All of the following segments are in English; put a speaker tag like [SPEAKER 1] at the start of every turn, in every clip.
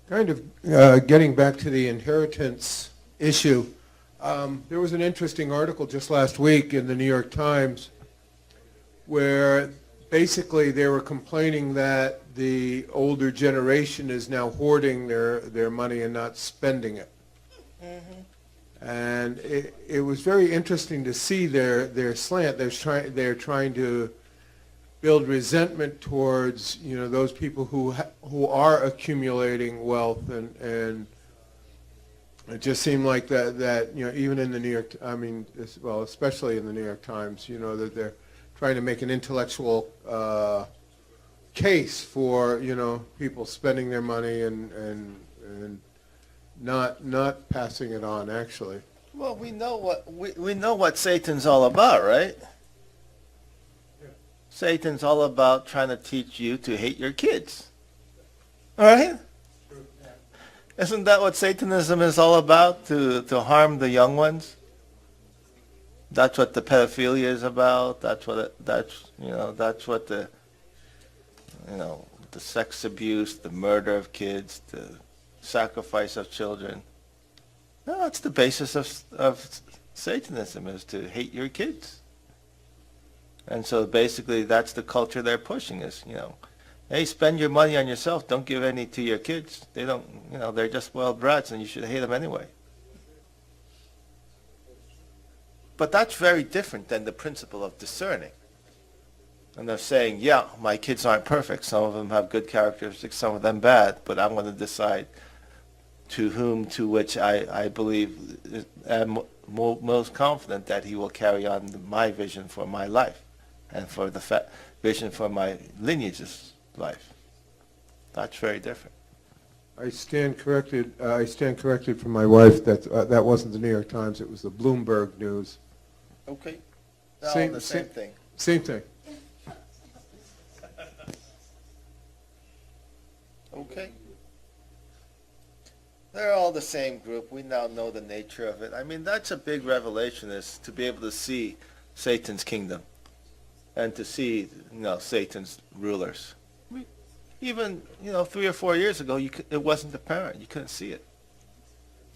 [SPEAKER 1] Kind of getting back to the inheritance issue, there was an interesting article just last week in the New York Times where basically they were complaining that the older generation is now hoarding their money and not spending it. Mm-hmm. And it was very interesting to see their slant. They're trying to build resentment towards those people who are accumulating wealth, and it just seemed like that even in the New York, especially in the New York Times, that they're trying to make an intellectual case for people spending their money and not passing it on actually.
[SPEAKER 2] Well, we know what Satan's all about, right? Satan's all about trying to teach you to hate your kids. All right? Isn't that what Satanism is all about? To harm the young ones? That's what the pedophilia is about. That's what the sex abuse, the murder of kids, the sacrifice of children. No, that's the basis of Satanism, is to hate your kids. And so basically that's the culture they're pushing, is, hey, spend your money on yourself. Don't give any to your kids. They don't, they're just spoiled brats and you should hate them anyway. But that's very different than the principle of discerning. And they're saying, yeah, my kids aren't perfect. Some of them have good characteristics, some of them bad, but I'm going to decide to which I believe am most confident that he will carry on my vision for my life and for the vision for my lineage's life. That's very different.
[SPEAKER 1] I stand corrected from my wife that wasn't the New York Times, it was the Bloomberg News.
[SPEAKER 2] Okay.
[SPEAKER 1] Same
[SPEAKER 2] thing.
[SPEAKER 1] Same thing.
[SPEAKER 2] Okay. They're all the same group. We now know the nature of it. I mean, that's a big revelation, is to be able to see Satan's kingdom and to see, Satan's rulers. Even, 3 or 4 years ago, it wasn't apparent. You couldn't see it.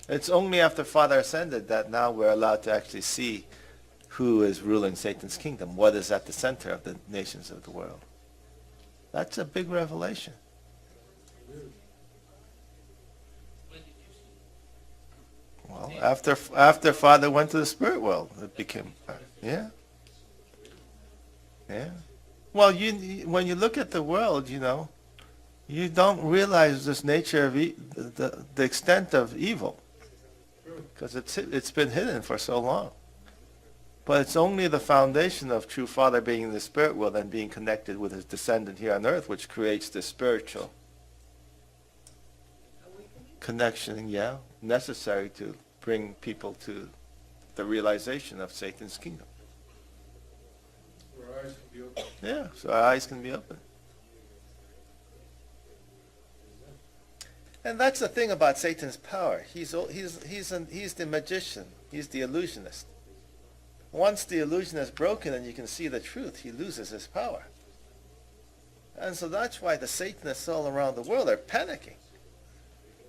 [SPEAKER 2] It's only after Father ascended that now we're allowed to actually see who is ruling Satan's kingdom, what is at the center of the nations of the world. That's a big revelation. Well, after Father went to the spirit world, it became, yeah. Well, when you look at the world, you don't realize this nature of the extent of evil, because it's been hidden for so long. But it's only the foundation of true Father being in the spirit world and being connected with his descendant here on earth, which creates the spiritual connection, necessary to bring people to the realization of Satan's kingdom.
[SPEAKER 1] So our eyes can be open.
[SPEAKER 2] Yeah, so our eyes can be open. And that's the thing about Satan's power. He's the magician. He's the illusionist. Once the illusion is broken and you can see the truth, he loses his power. And so that's why the Satanists all around the world are panicking.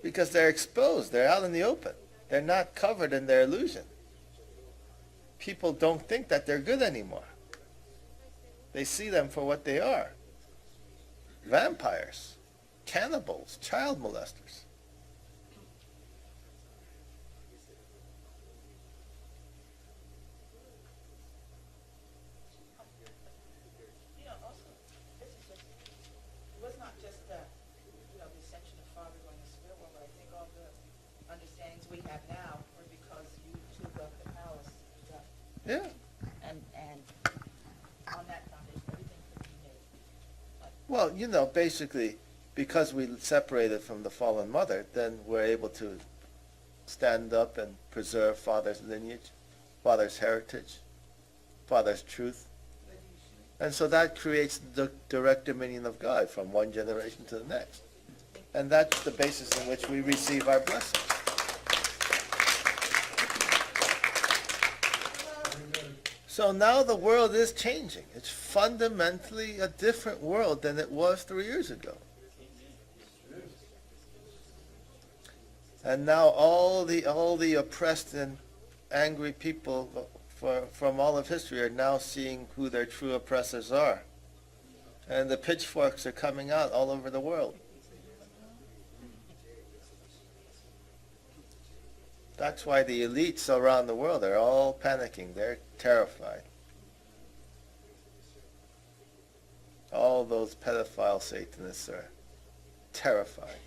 [SPEAKER 2] Because they're exposed. They're out in the open. They're not covered in their illusion. People don't think that they're good anymore. They see them for what they are. Vampires, cannibals, child molesters. Yeah.
[SPEAKER 3] And on that foundation, everything could be made.
[SPEAKER 2] Well, basically, because we separated from the fallen mother, then we're able to stand up and preserve Father's lineage, Father's heritage, Father's truth. And so that creates the direct dominion of God from one generation to the next. And that's the basis in which we receive our blessings. So now the world is changing. It's fundamentally a different world than it was 3 years ago. And now all the oppressed and angry people from all of history are now seeing who their true oppressors are. And the pitchforks are coming out all over the world. That's why the elites around the world are all panicking. They're terrified. All those pedophile Satanists are terrified.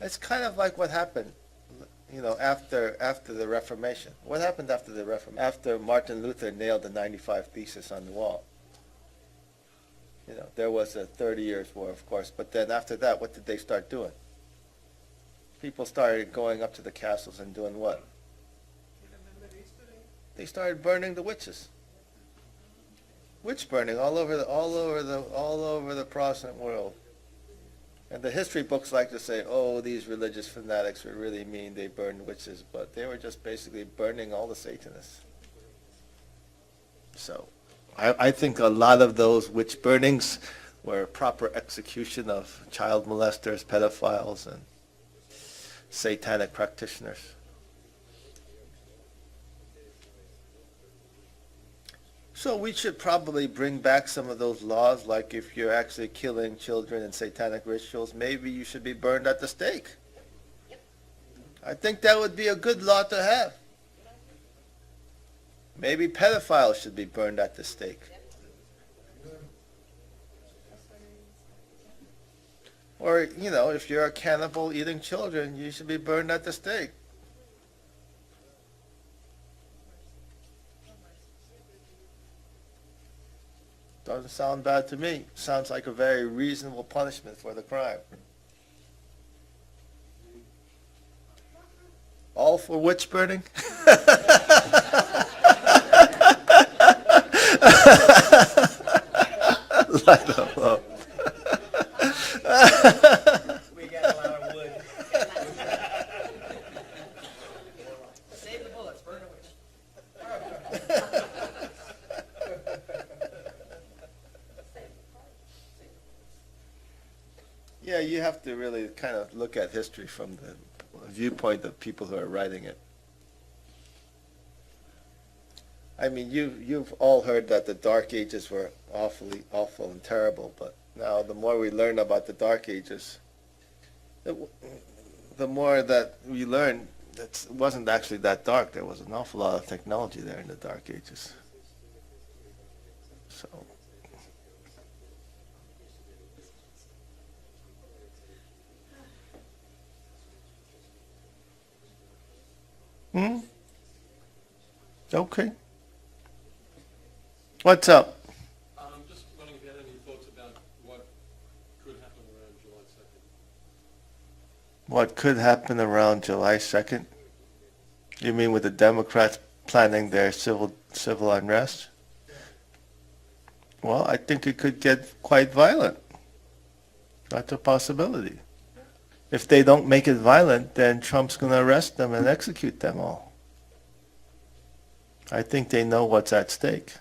[SPEAKER 2] It's kind of like what happened, after the Reformation. What happened after the Reformation? After Martin Luther nailed the 95 Theses on the wall. There was a 30 years war, of course, but then after that, what did they start doing? People started going up to the castles and doing what? They started burning the witches. Witch burning all over the Protestant world. And the history books like to say, oh, these religious fanatics were really mean, they burned witches, but they were just basically burning all the Satanists. So, I think a lot of those witch burnings were proper execution of child molesters, pedophiles, and satanic practitioners. So we should probably bring back some of those laws, like if you're actually killing children in satanic rituals, maybe you should be burned at the stake. I think that would be a good law to have. Maybe pedophiles should be burned at the stake. Or, if you're a cannibal eating children, you should be burned at the stake. Doesn't sound bad to me. Sounds like a very reasonable punishment for the crime. All for witch burning? Light them up.
[SPEAKER 4] We got a lot of wood. Save the bullets, burn the witch.
[SPEAKER 2] Yeah, you have to really kind of look at history from the viewpoint of people who are writing it. I mean, you've all heard that the Dark Ages were awful and terrible, but now the more we learn about the Dark Ages, the more that we learn that it wasn't actually that dark. There was an awful lot of technology there in the Dark Ages. So. Okay. What's up?
[SPEAKER 5] Just wondering if you had any thoughts about what could happen around July 2nd.
[SPEAKER 2] What could happen around July 2nd? You mean with the Democrats planning their civil unrest? Well, I think it could get quite violent. That's a possibility. If they don't make it violent, then Trump's going to arrest them and execute them all. I think they know what's at stake.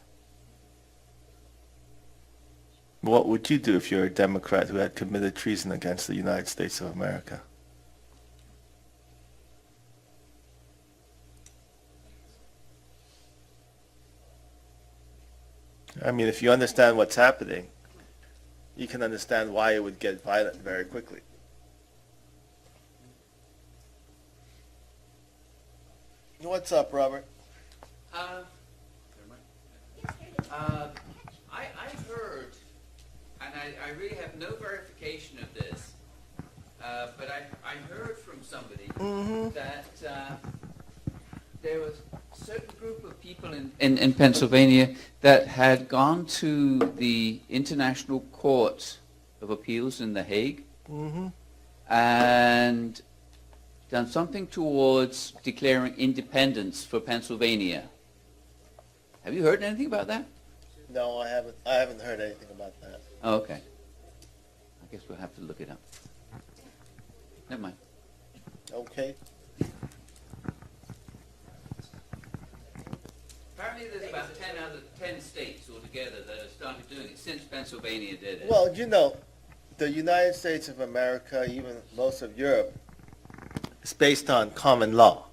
[SPEAKER 2] What would you do if you're a Democrat who had committed treason against the United States of America? I mean, if you understand what's happening, you can understand why it would get violent very quickly. What's up, Robert?
[SPEAKER 6] I've heard, and I really have no verification of this, but I heard from somebody that there was a certain group of people in Pennsylvania that had gone to the International Court of Appeals in The Hague and done something towards declaring independence for Pennsylvania. Have you heard anything about that?
[SPEAKER 2] No, I haven't. I haven't heard anything about that.
[SPEAKER 6] Oh, okay. I guess we'll have to look it up. Never mind.
[SPEAKER 2] Okay.
[SPEAKER 6] Apparently there's about 10 states or together that have started doing it since Pennsylvania did it.
[SPEAKER 2] Well, the United States of America, even most of Europe, is based on common law.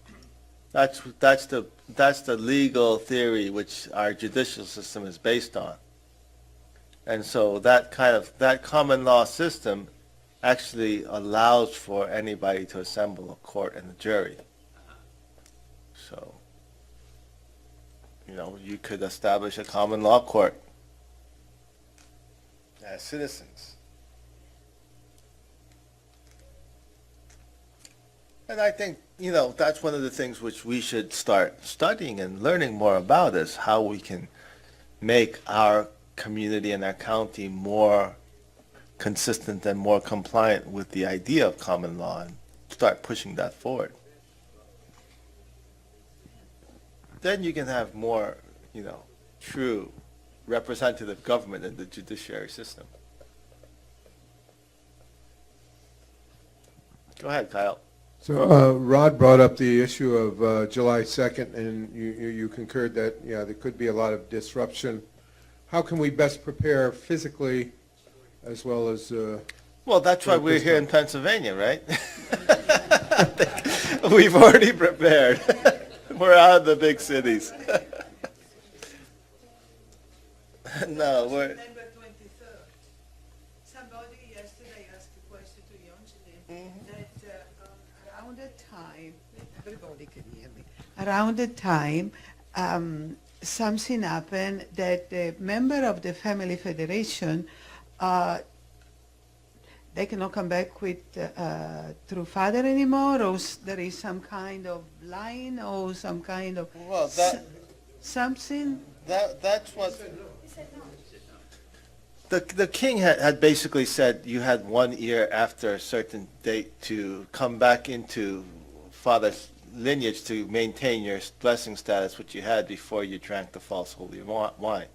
[SPEAKER 2] That's the legal theory which our judicial system is based on. And so that common law system actually allows for anybody to assemble a court and a jury. So, you could establish a common law court as citizens. And I think, that's one of the things which we should start studying and learning more about is how we can make our community and our county more consistent and more compliant with the idea of common law and start pushing that forward. Then you can have more, true representative government in the judiciary system. Go ahead, Kyle.
[SPEAKER 1] So Rod brought up the issue of July 2nd, and you concurred that, there could be a lot of disruption. How can we best prepare physically as well as...
[SPEAKER 2] Well, that's why we're here in Pennsylvania, right? We've already prepared. We're out of the big cities. No, we're...
[SPEAKER 7] September 23rd. Somebody yesterday asked a question to Yonjin that around that time, everybody can hear me, around the time something happened that the member of the Family Federation, they cannot come back with through father anymore, or there is some kind of line or some kind of
[SPEAKER 2] Well,
[SPEAKER 7] something.
[SPEAKER 2] that's what... The king had basically said you had 1 year after a certain date to come back into father's lineage to maintain your blessing status, which you had before you drank the false holy wine.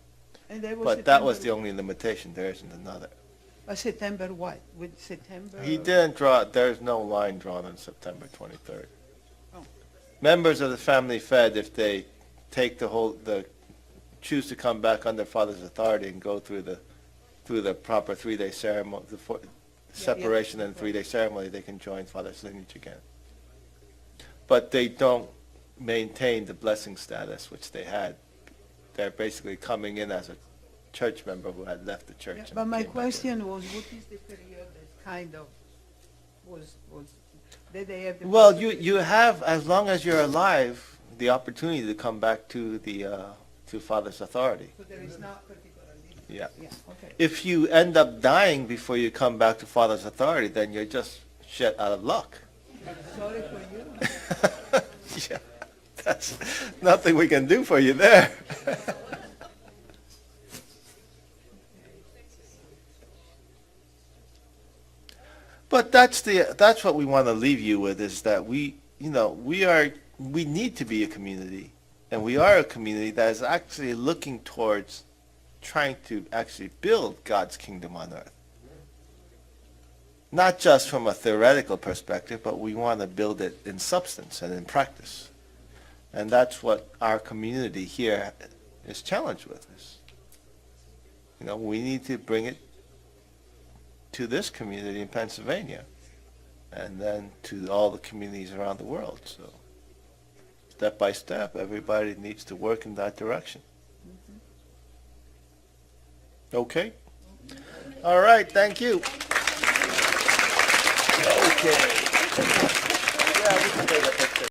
[SPEAKER 7] And that was
[SPEAKER 2] But that was
[SPEAKER 7] September-
[SPEAKER 2] the only limitation. There isn't another.
[SPEAKER 7] September what? With September?
[SPEAKER 2] He didn't draw, there's no line drawn on September 23rd.
[SPEAKER 7] Oh.
[SPEAKER 2] Members of the family fed, if they take choose to come back under father's authority and go through the proper 3-day ceremony, separation and 3-day ceremony, they can join father's lineage again. But they don't maintain the blessing status which they had. They're basically coming in as a church member who had left the church.
[SPEAKER 7] Yeah,
[SPEAKER 2] and
[SPEAKER 7] but my
[SPEAKER 2] came back in.
[SPEAKER 7] question was, what is the period that kind of was did they have the
[SPEAKER 2] Well,
[SPEAKER 7] possibility-
[SPEAKER 2] you have, as long as you're alive, the opportunity to come back to to father's authority.
[SPEAKER 7] So there is not particularly.
[SPEAKER 2] Yeah.
[SPEAKER 7] Yeah, okay.
[SPEAKER 2] If you end up dying before you come back to father's authority, then you're just shit out of luck.
[SPEAKER 7] Sorry for you.
[SPEAKER 2] Yeah, that's nothing we can do for you there. But that's what we want to leave you with, is that we need to be a community, and we are a community that is actually looking towards trying to actually build God's kingdom on earth. Not just from a theoretical perspective, but we want to build it in substance and in practice. And that's what our community here is challenged with. We need to bring it to this community in Pennsylvania, and then to all the communities around the world. So step by step, everybody needs to work in that direction. Okay? All right, thank you. Okay.